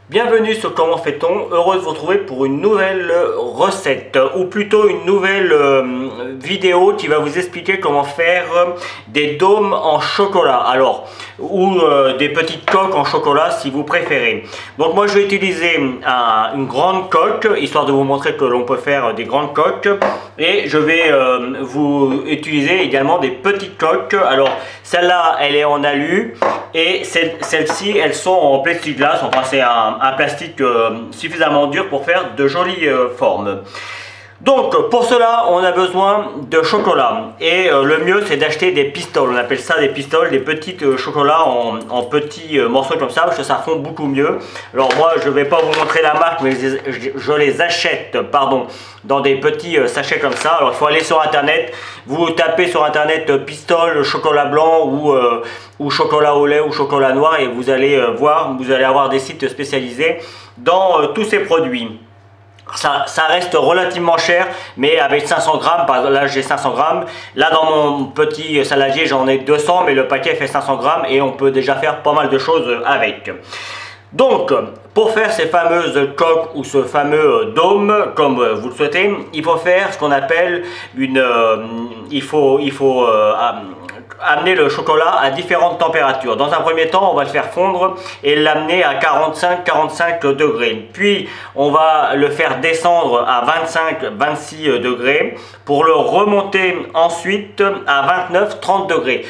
Bienvenue sur Comment fait-on, heureux de vous retrouver pour une nouvelle recette ou plutôt une nouvelle vidéo qui va vous expliquer comment faire des dômes en chocolat ou des petites coques en chocolat si vous préférez. Donc moi je vais utiliser une grande coque histoire de vous montrer que l'on peut faire des grandes coques et je vais vous utiliser également des petites coques. Alors celle-là elle est en alu et celles-ci elles sont en plexiglas, enfin c'est un plastique suffisamment dur pour faire de jolies formes. Donc pour cela on a besoin de chocolat et le mieux c'est d'acheter des pistoles, on appelle ça des pistoles, des petits chocolats en petits morceaux comme ça parce que ça fond beaucoup mieux. Alors moi je vais pas vous montrer la marque mais je les achète dans des petits sachets comme ça. Alors il faut aller sur internet, vous tapez sur internet pistole chocolat blanc ou chocolat au lait ou chocolat noir et vous allez voir, vous allez avoir des sites spécialisés dans tous ces produits. Ça reste relativement cher, mais avec 500 grammes, par exemple, là j'ai 500 grammes, là dans mon petit saladier j'en ai 200, mais le paquet fait 500 grammes et on peut déjà faire pas mal de choses avec. Donc, pour faire ces fameuses coques ou ce fameux dôme, comme vous le souhaitez, il faut faire ce qu'on appelle amener le chocolat à différentes températures. Dans un premier temps, on va le faire fondre et l'amener à 45 degrés. Puis, on va le faire descendre à 25-26 degrés pour le remonter ensuite à 29-30 degrés.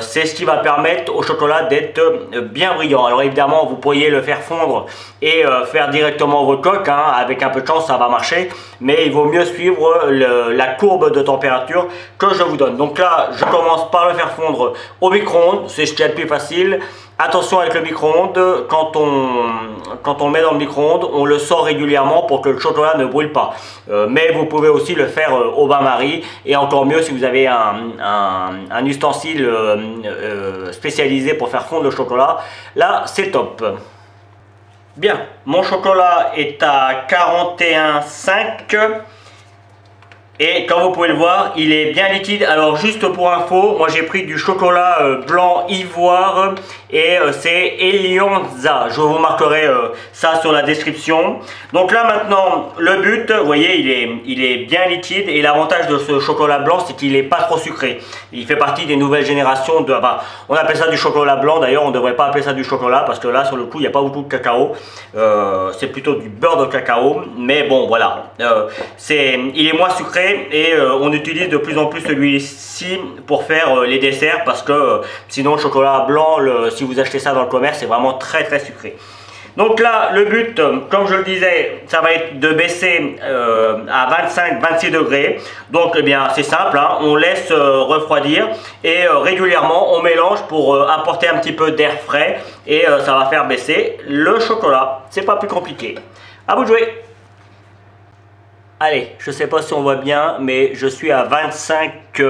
C'est ce qui va permettre au chocolat d'être bien brillant. Alors évidemment, vous pourriez le faire fondre et faire directement vos coques. Avec un peu de chance, ça va marcher. Mais il vaut mieux suivre la courbe de température que je vous donne. Donc là, je commence par le faire fondre au micro-ondes, c'est ce qu'il y a de plus facile. Attention avec le micro-ondes, quand on le met dans le micro-ondes, on le sort régulièrement pour que le chocolat ne brûle pas. Mais vous pouvez aussi le faire au bain-marie et encore mieux si vous avez un ustensile spécialisé pour faire fondre le chocolat. Là, c'est top. Bien, mon chocolat est à 41,5. Et comme vous pouvez le voir, il est bien liquide. Alors juste pour info, moi j'ai pris du chocolat blanc ivoire et c'est Elianza. Je vous marquerai ça sur la description. Donc là maintenant, le but, vous voyez, il est bien liquide et l'avantage de ce chocolat blanc, c'est qu'il n'est pas trop sucré. Il fait partie des nouvelles générations on appelle ça du chocolat blanc. D'ailleurs, on ne devrait pas appeler ça du chocolat parce que là, sur le coup, il n'y a pas beaucoup de cacao. C'est plutôt du beurre de cacao. Mais bon, voilà. Il est moins sucré. Et on utilise de plus en plus celui-ci pour faire les desserts parce que sinon le chocolat blanc, si vous achetez ça dans le commerce, c'est vraiment très sucré. Donc là, le but, comme je le disais, ça va être de baisser à 25-26 degrés. Donc eh bien c'est simple, on laisse refroidir et régulièrement on mélange pour apporter un petit peu d'air frais et ça va faire baisser le chocolat. C'est pas plus compliqué. À vous de jouer. Allez, je ne sais pas si on voit bien, mais je suis à 25,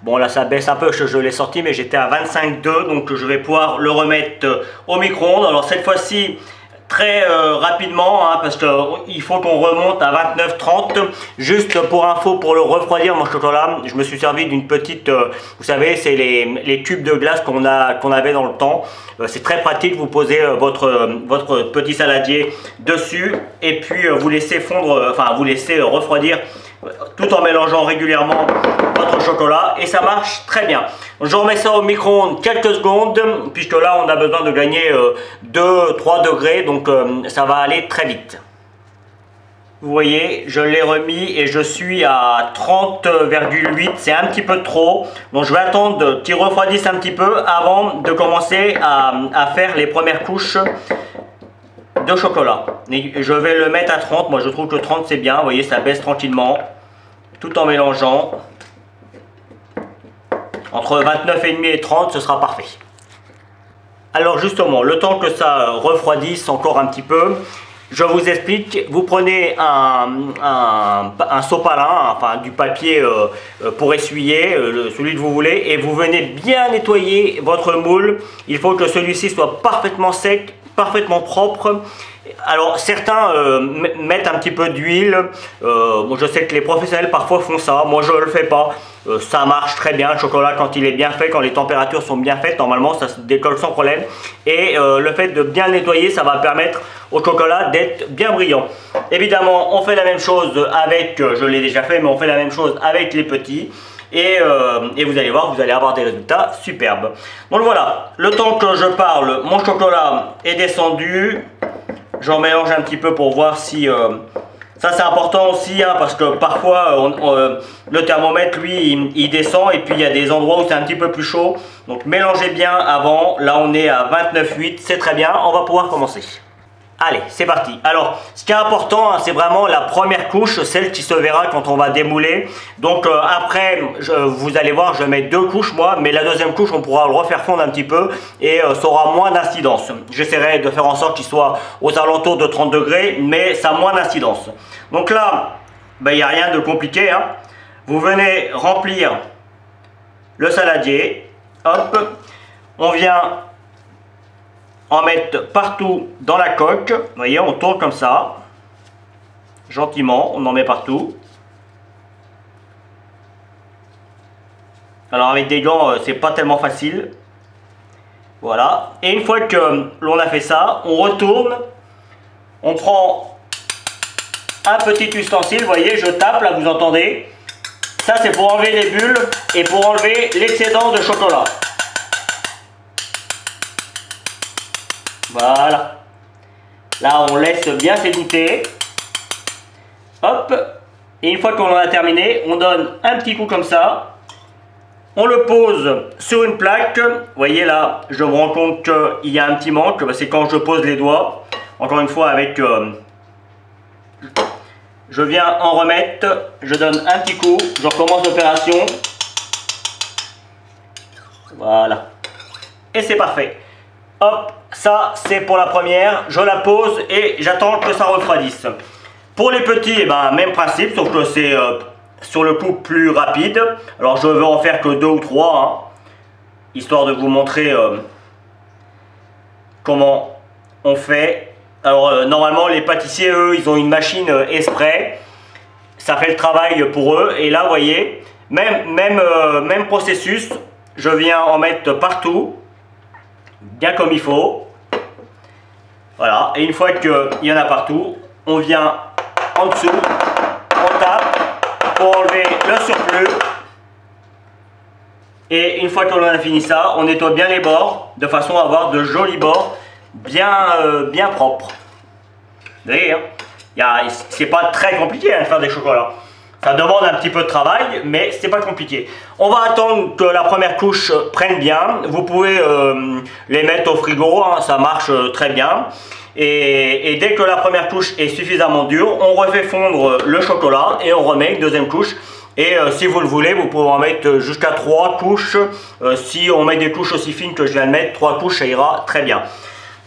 bon là ça baisse un peu, je l'ai sorti, mais j'étais à 25,2, donc je vais pouvoir le remettre au micro-ondes. Alors cette fois-ci, très rapidement, parce qu'il faut qu'on remonte à 29-30. Juste pour info, pour le refroidir mon chocolat, je me suis servi d'une petite, vous savez, c'est les cubes de glace qu'on avait dans le temps. C'est très pratique, vous posez votre petit saladier dessus et puis vous laissez fondre, vous laissez refroidir tout en mélangeant régulièrement votre chocolat et ça marche très bien. Je remets ça au micro-ondes quelques secondes puisque là on a besoin de gagner 2-3 degrés, donc ça va aller très vite. Vous voyez, je l'ai remis et je suis à 30,8, c'est un petit peu trop. Donc je vais attendre qu'il refroidisse un petit peu avant de commencer à faire les premières couches de chocolat. Et je vais le mettre à 30, moi je trouve que 30 c'est bien, vous voyez ça baisse tranquillement, tout en mélangeant. Entre 29,5 et 30, ce sera parfait. Alors justement, le temps que ça refroidisse encore un petit peu, je vous explique, vous prenez un sopalin, du papier pour essuyer, celui que vous voulez, et vous venez bien nettoyer votre moule. Il faut que celui-ci soit parfaitement sec parfaitement propre. Alors certains mettent un petit peu d'huile, moi je sais que les professionnels parfois font ça, moi je le fais pas, ça marche très bien. Le chocolat quand il est bien fait, quand les températures sont bien faites, normalement ça se décolle sans problème, et le fait de bien le nettoyer, ça va permettre au chocolat d'être bien brillant. Évidemment on fait la même chose avec, je l'ai déjà fait, mais on fait la même chose avec les petits. Et vous allez voir, vous allez avoir des résultats superbes. Donc voilà, le temps que je parle, mon chocolat est descendu. J'en mélange un petit peu pour voir si... ça c'est important aussi, hein, parce que parfois le thermomètre lui il descend, et puis il y a des endroits où c'est un petit peu plus chaud. Donc mélangez bien avant. Là on est à 29,8, c'est très bien. On va pouvoir commencer. Allez, c'est parti. Alors, ce qui est important, hein, c'est vraiment la première couche, celle qui se verra quand on va démouler. Donc après, vous allez voir, je mets 2 couches moi, mais la deuxième couche, on pourra le refaire fondre un petit peu et ça aura moins d'incidence. J'essaierai de faire en sorte qu'il soit aux alentours de 30 degrés, mais ça a moins d'incidence. Donc là, il n'y a rien de compliqué, hein. Vous venez remplir le saladier. Hop, on vient en mettre partout dans la coque. Vous voyez, on tourne comme ça, gentiment, on en met partout. Alors avec des gants, c'est pas tellement facile. Voilà. Et une fois que l'on a fait ça, on retourne, on prend un petit ustensile, vous voyez, je tape, là vous entendez. Ça c'est pour enlever les bulles et pour enlever l'excédent de chocolat. Voilà. Là, on laisse bien s'égoutter. Hop. Et une fois qu'on en a terminé, on donne un petit coup comme ça. On le pose sur une plaque. Vous voyez là, je me rends compte qu'il y a un petit manque. C'est quand je pose les doigts. Encore une fois, avec... je viens en remettre. Je donne un petit coup. Je recommence l'opération. Voilà. Et c'est parfait. Hop, ça c'est pour la première, je la pose et j'attends que ça refroidisse. Pour les petits, eh ben, même principe, sauf que c'est sur le coup plus rapide. Alors je vais en faire que 2 ou 3, hein, histoire de vous montrer comment on fait. Alors normalement les pâtissiers, eux, ils ont une machine exprès, ça fait le travail pour eux. Et là, vous voyez, même processus, je viens en mettre partout. Bien comme il faut. Voilà. Et une fois qu'il y en a partout, on vient en dessous, on tape pour enlever le surplus. Et une fois qu'on a fini ça, on nettoie bien les bords de façon à avoir de jolis bords bien propres. Vous voyez, hein, c'est pas très compliqué de faire des chocolats. Ça demande un petit peu de travail, mais c'est pas compliqué. On va attendre que la première couche prenne bien. Vous pouvez les mettre au frigo, hein, ça marche très bien. Et dès que la première couche est suffisamment dure, on refait fondre le chocolat et on remet une deuxième couche. Et si vous le voulez, vous pouvez en mettre jusqu'à 3 couches. Si on met des couches aussi fines que je viens de mettre, 3 couches, ça ira très bien.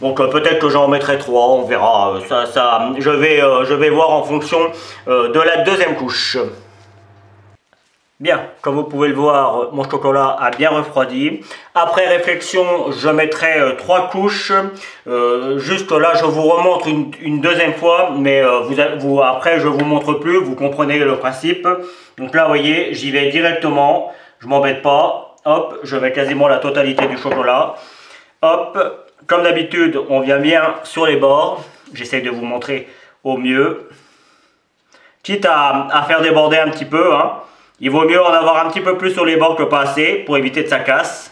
Donc peut-être que j'en mettrai 3, on verra. Je vais voir en fonction de la deuxième couche. Bien, comme vous pouvez le voir, mon chocolat a bien refroidi. Après réflexion, je mettrai 3 couches. Juste là, je vous remontre une deuxième fois, mais après, je vous montre plus, vous comprenez le principe. Donc là, vous voyez, j'y vais directement, je m'embête pas. Hop, je mets quasiment la totalité du chocolat. Hop. Comme d'habitude, on vient bien sur les bords. J'essaie de vous montrer au mieux. Quitte à faire déborder un petit peu, hein. Il vaut mieux en avoir un petit peu plus sur les bords que pas assez pour éviter que ça casse.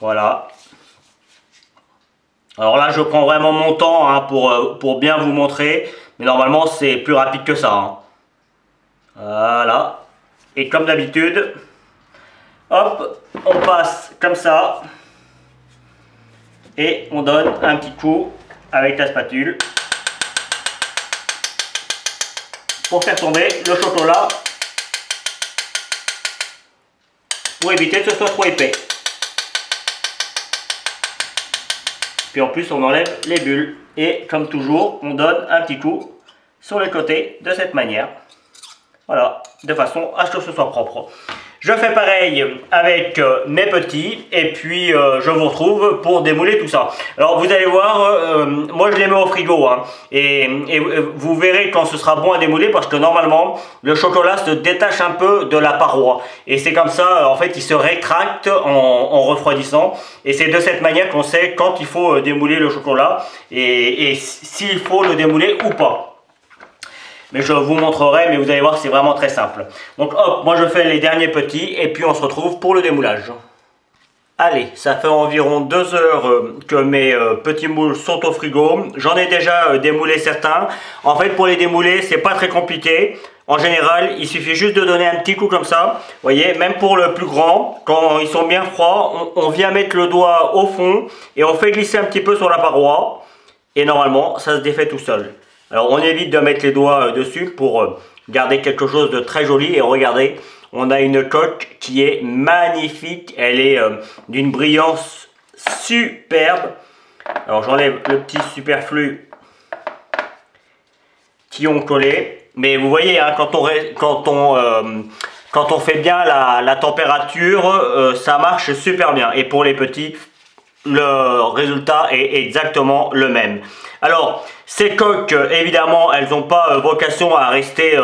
Voilà. Alors là, je prends vraiment mon temps, hein, pour bien vous montrer. Mais normalement, c'est plus rapide que ça, hein. Voilà. Et comme d'habitude, hop, on passe comme ça. Et on donne un petit coup avec la spatule pour faire tomber le chocolat, pour éviter que ce soit trop épais. Puis en plus on enlève les bulles. Et comme toujours, on donne un petit coup sur le côté de cette manière. Voilà, de façon à ce que ce soit propre. Je fais pareil avec mes petits et puis je vous retrouve pour démouler tout ça. Alors vous allez voir, moi je les mets au frigo hein, et vous verrez quand ce sera bon à démouler parce que normalement le chocolat se détache un peu de la paroi et c'est comme ça en fait il se rétracte en refroidissant et c'est de cette manière qu'on sait quand il faut démouler le chocolat et s'il faut le démouler ou pas. Mais je vous montrerai, mais vous allez voir, c'est vraiment très simple. Donc hop, moi je fais les derniers petits et puis on se retrouve pour le démoulage. Allez, ça fait environ 2 heures que mes petits moules sont au frigo. J'en ai déjà démoulé certains. En fait, pour les démouler, c'est pas très compliqué. En général, il suffit juste de donner un petit coup comme ça. Vous voyez, même pour le plus grand, quand ils sont bien froids, on vient mettre le doigt au fond et on fait glisser un petit peu sur la paroi. Et normalement, ça se défait tout seul. Alors on évite de mettre les doigts dessus pour garder quelque chose de très joli. Et regardez, on a une coque qui est magnifique. Elle est d'une brillance superbe. Alors j'enlève le petit superflu qui ont collé. Mais vous voyez, hein, quand on fait bien la température, ça marche super bien. Et pour les petits, le résultat est exactement le même. Alors, ces coques, évidemment, elles n'ont pas vocation à rester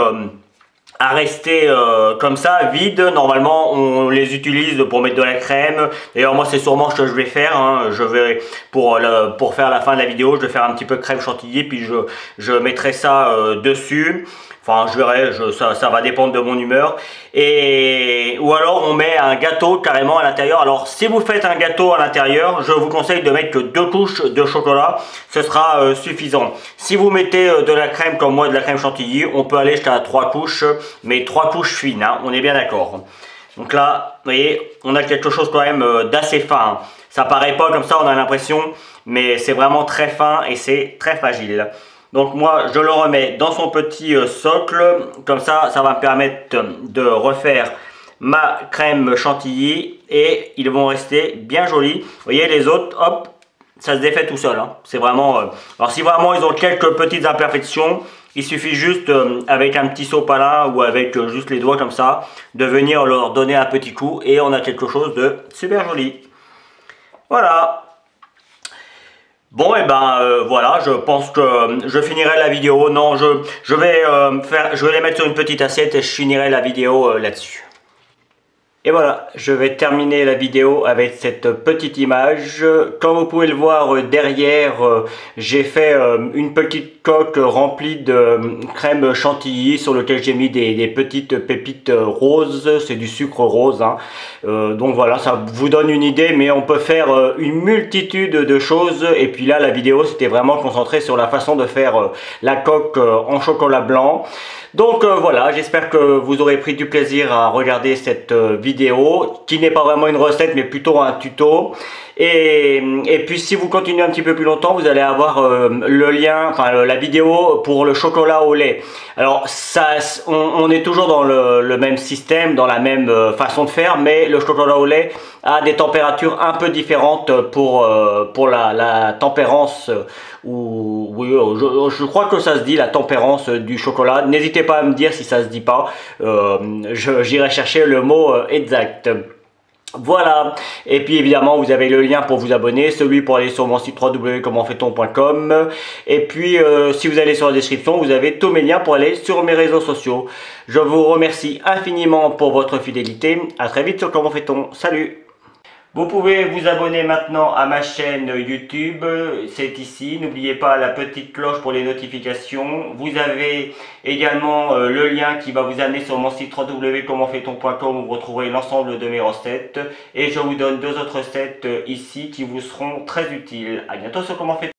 comme ça, vides. Normalement, on les utilise pour mettre de la crème. D'ailleurs, moi, c'est sûrement ce que je vais faire. Hein. Je vais, pour faire la fin de la vidéo, je vais faire un petit peu de crème chantilly, puis je mettrai ça dessus. Enfin, je verrai, ça va dépendre de mon humeur. Ou alors, on met un gâteau carrément à l'intérieur. Alors, si vous faites un gâteau à l'intérieur, je vous conseille de mettre que 2 couches de chocolat. Ce sera suffisant. Si vous mettez de la crème, comme moi, de la crème chantilly, on peut aller jusqu'à 3 couches. Mais 3 couches fines, hein, on est bien d'accord. Donc là, vous voyez, on a quelque chose quand même d'assez fin. Ça paraît pas comme ça, on a l'impression. Mais c'est vraiment très fin et c'est très fragile. Donc moi, je le remets dans son petit socle. Comme ça, ça va me permettre de refaire ma crème chantilly. Et ils vont rester bien jolis. Vous voyez, les autres, hop, ça se défait tout seul. Hein. C'est vraiment... Alors si vraiment ils ont quelques petites imperfections, il suffit juste avec un petit sopalin ou avec juste les doigts comme ça, de venir leur donner un petit coup. Et on a quelque chose de super joli. Voilà. Bon et ben voilà, je pense que je finirai la vidéo. Non, je vais les mettre sur une petite assiette et je finirai la vidéo là-dessus. Et voilà, je vais terminer la vidéo avec cette petite image. Comme vous pouvez le voir derrière, j'ai fait une petite coque remplie de crème chantilly sur lequel j'ai mis des petites pépites roses. C'est du sucre rose. Hein. Donc voilà, ça vous donne une idée, mais on peut faire une multitude de choses. Et puis là, la vidéo s'était vraiment concentrée sur la façon de faire la coque en chocolat blanc. Donc voilà, j'espère que vous aurez pris du plaisir à regarder cette vidéo qui n'est pas vraiment une recette mais plutôt un tuto. Et puis si vous continuez un petit peu plus longtemps, vous allez avoir le lien, enfin la vidéo pour le chocolat au lait. Alors ça, on est toujours dans le même système, dans la même façon de faire, mais le chocolat au lait a des températures un peu différentes pour la tempérance. Oui, je crois que ça se dit la tempérance du chocolat. N'hésitez pas à me dire si ça se dit pas. J'irai chercher le mot exact. Voilà, et puis évidemment vous avez le lien pour vous abonner, celui pour aller sur mon site www.commentfaiton.com et puis si vous allez sur la description, vous avez tous mes liens pour aller sur mes réseaux sociaux. Je vous remercie infiniment pour votre fidélité, à très vite sur Comment fait-on, salut! Vous pouvez vous abonner maintenant à ma chaîne YouTube, c'est ici. N'oubliez pas la petite cloche pour les notifications. Vous avez également le lien qui va vous amener sur mon site www.commentfaiton.com où vous retrouverez l'ensemble de mes recettes. Et je vous donne 2 autres recettes ici qui vous seront très utiles. À bientôt sur Comment fait-on.